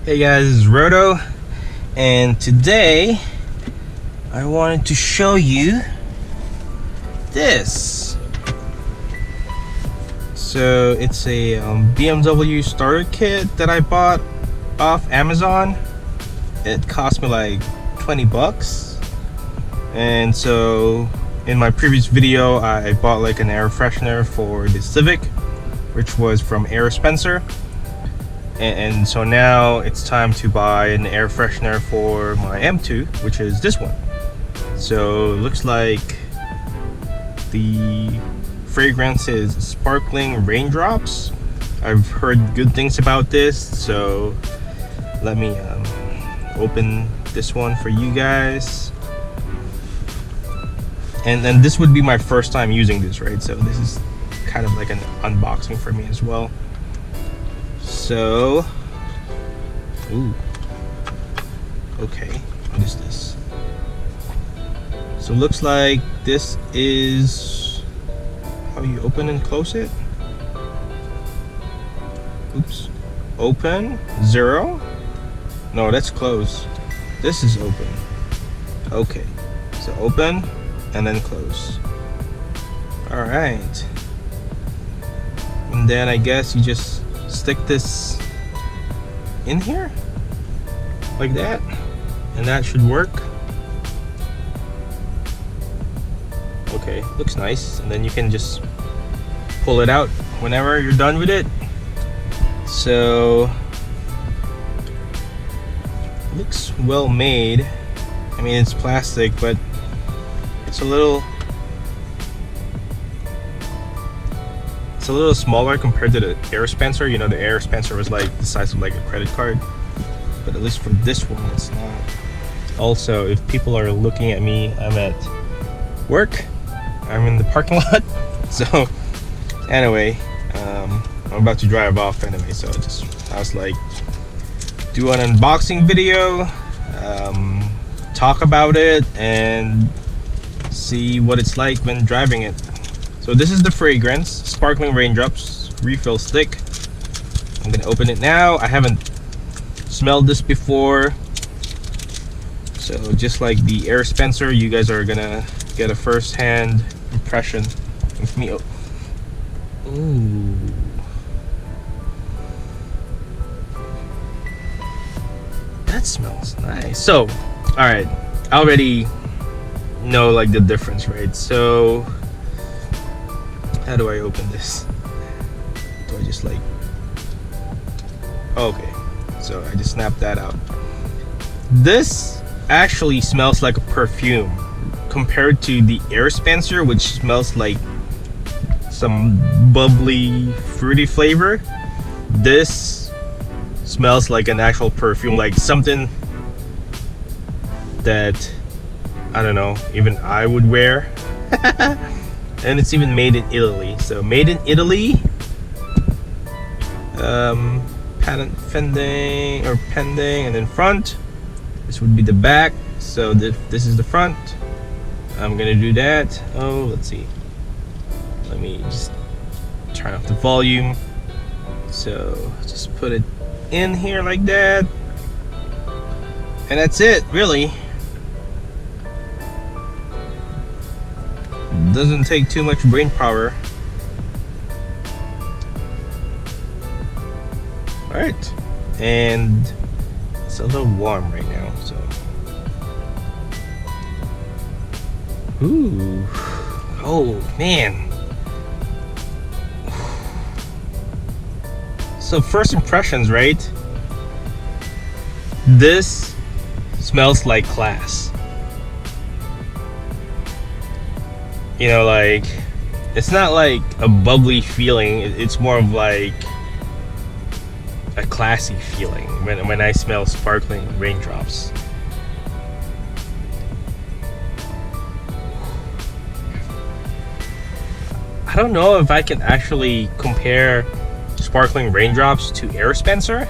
Hey guys, this is Roto, and today I wanted to show you this. So it's a BMW starter kit that I bought off Amazon. It cost me like 20 bucks. And so in my previous video I bought like an air freshener for the Civic, which was from Air Spencer. And so now it's time to buy an air freshener for my M2, which is this one. So it looks like the fragrance is Sparkling Raindrops. I've heard good things about this, so let me open this one for you guys. And then this would be my first time using this, right? So this is kind of like an unboxing for me as well. So, ooh, okay, what is this? So it looks like this is how you open and close it. Oops, open, 0. No, that's close. This is open. Okay, so open and then close. All right, and then I guess you just stick this in here like that, and that should work. Okay, looks nice. And then you can just pull it out whenever you're done with it. So looks well made. I mean, it's plastic, but it's a little smaller compared to the Air Spencer. You know, the Air Spencer was like the size of like a credit card, but at least for this one it's not. Also, if people are looking at me, I'm at work, I'm in the parking lot. So anyway, I'm about to drive off anyway, so I was like, do an unboxing video, talk about it and see what it's like when driving it. So this is the fragrance, Sparkling Raindrops refill stick. I'm gonna open it now. I haven't smelled this before, so just like the Air Spencer, you guys are gonna get a first-hand impression of me. Ooh. That smells nice. So, all right, I already know like the difference, right? So how do I open this? Do I just like, okay, so I just snapped that out. This actually smells like a perfume compared to the Air Spencer, which smells like some bubbly fruity flavor. This smells like an actual perfume, like something that, I don't know, even I would wear. And it's even made in Italy. So made in Italy. Patent pending, and then front. This would be the back. So this is the front. I'm gonna do that. Oh, let's see. Let me just turn off the volume. So just put it in here like that. And that's it, really. Doesn't take too much brain power. Alright, and it's a little warm right now, so ooh, oh man. So first impressions, right? This smells like class. You know, like, it's not like a bubbly feeling, it's more of like a classy feeling when I smell Sparkling Raindrops. I don't know if I can actually compare Sparkling Raindrops to Air Spencer,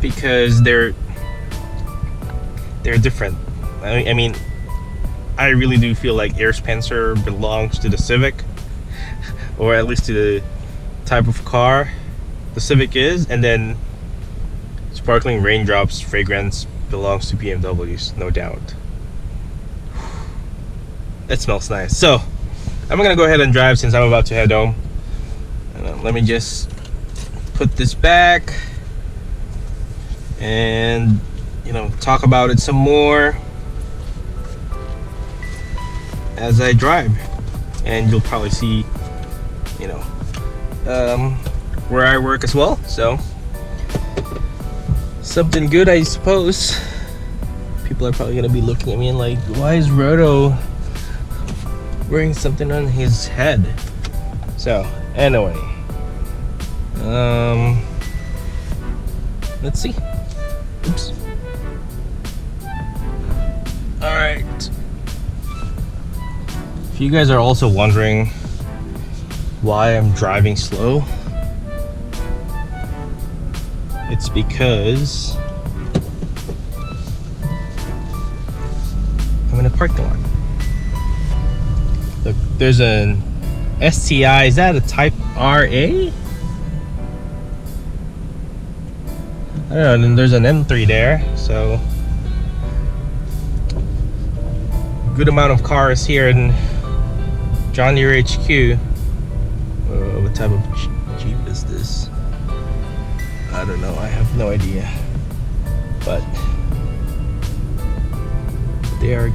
because they're different. I mean, I really do feel like Air Spencer belongs to the Civic, or at least to the type of car the Civic is, and then Sparkling Raindrops fragrance belongs to BMWs, no doubt. That smells nice. So I'm gonna go ahead and drive since I'm about to head home. And, let me just put this back and talk about it some more as I drive, and you'll probably see where I work as well. So something good, I suppose. People are probably gonna be looking at me and like, why is Roto wearing something on his head? So anyway, let's see. Oops. All right. If you guys are also wondering why I'm driving slow, it's because I'm in a parking lot. Look, there's an STI. Is that a Type RA? I don't know. And then there's an M3 there. So good amount of cars here in John Deere HQ. What type of Jeep is this? I don't know. I have no idea. But they are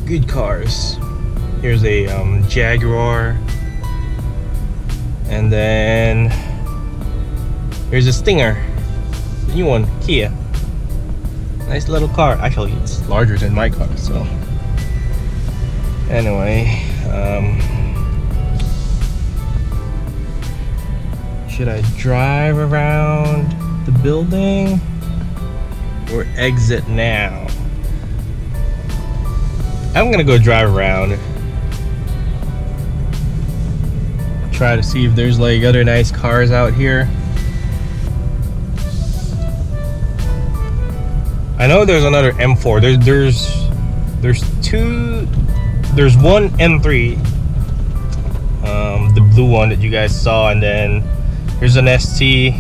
good cars. Here's a Jaguar, and then here's a Stinger, the new one, Kia. Nice little car. Actually, it's larger than my car. So anyway, should I drive around the building or exit now? I'm gonna go drive around, try to see if there's like other nice cars out here. I know there's another M4. There's one M3, the blue one that you guys saw, and then there's an ST,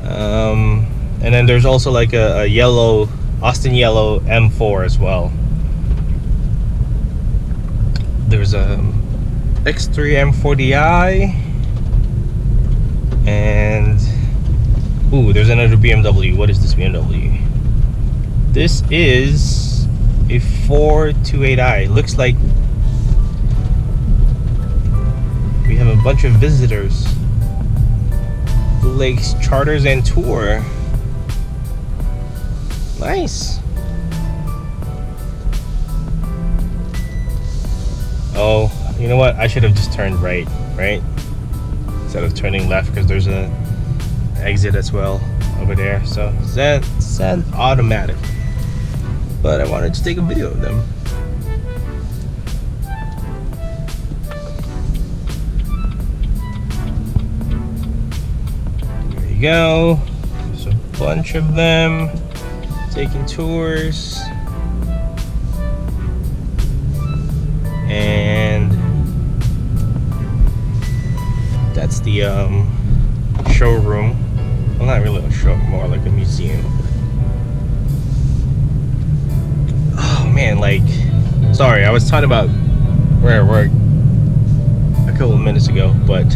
and then there's also like a yellow, Austin yellow M4 as well. There's a X3 M40i, and ooh, there's another BMW. What is this BMW? This is a 428i. Looks like we have a bunch of visitors. Blue Lakes Charters and Tour. Nice. Oh, you know what? I should have just turned right? Instead of turning left, because there's a exit as well over there. So it's an automatic. But I wanted to take a video of them. There you go. There's a bunch of them taking tours. And that's the showroom. Well, not really a showroom, more like a museum. Oh man, like, sorry, I was talking about where I work a couple of minutes ago, but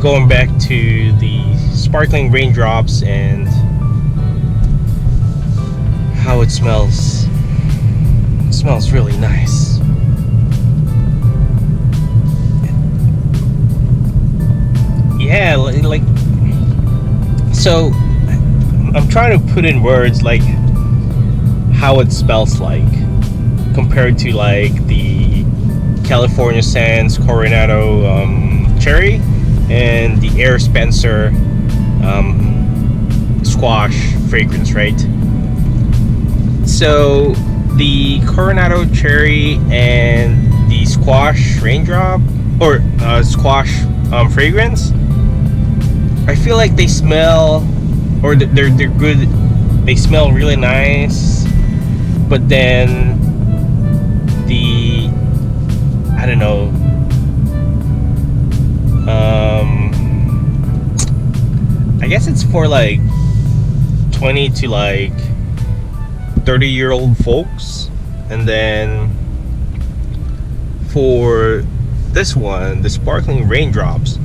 going back to the Sparkling Raindrops and how it smells. It smells really nice. Yeah, like, so I'm trying to put in words like how it smells like compared to like the California Sands Coronado cherry and the Air Spencer squash fragrance, right? So the Coronado cherry and the squash raindrop or squash fragrance, I feel like they smell, or they're good. They smell really nice, but then I don't know. I guess it's for like 20 to like 30-year-old folks. And then for this one, the Sparkling Raindrops,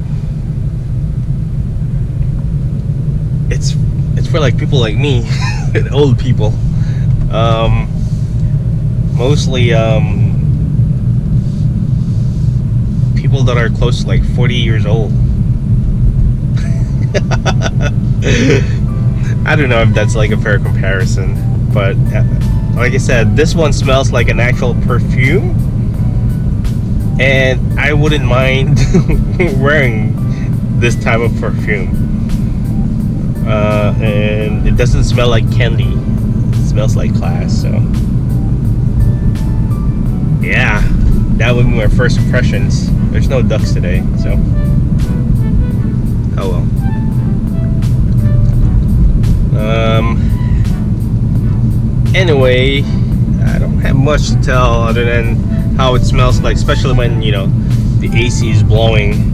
it's for like people like me, old people. Mostly people that are close to like 40 years old. I don't know if that's like a fair comparison, but like I said, this one smells like an actual perfume, and I wouldn't mind wearing this type of perfume. And it doesn't smell like candy. It smells like class. So yeah, that would be my first impressions. There's no ducks today, so oh well. Anyway, I don't have much to tell other than how it smells like, especially when, you know, the AC is blowing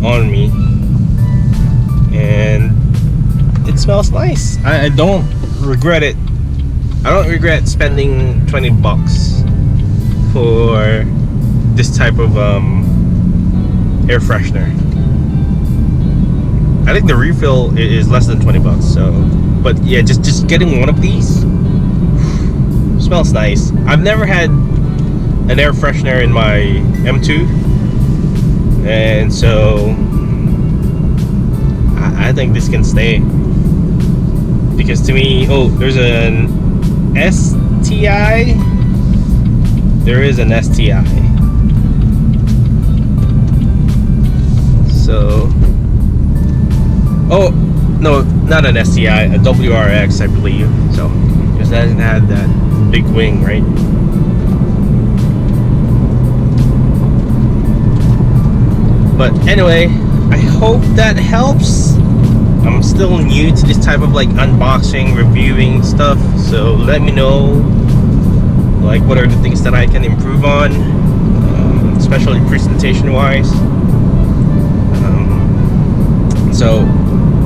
on me, and it smells nice. I don't regret it. I don't regret spending $20 for this type of air freshener. I think the refill is less than $20, so, but yeah, just getting one of these smells nice. I've never had an air freshener in my M2, and so I think this can stay, because to me, oh, there's an STI. There is an STI. So, oh no, not an STI, a WRX, I believe. So, because that doesn't have that big wing, right? But anyway, I hope that helps. I'm still new to this type of like unboxing, reviewing stuff, so let me know like what are the things that I can improve on, especially presentation wise. So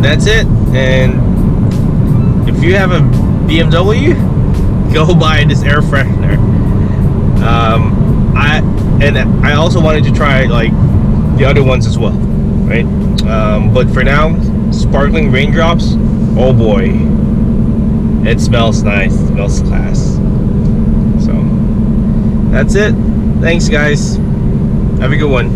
that's it. And if you have a BMW, go buy this air freshener. I also wanted to try like the other ones as well, right? But for now, Sparkling Raindrops, oh boy, it smells nice, it smells class. So that's it. Thanks guys, have a good one.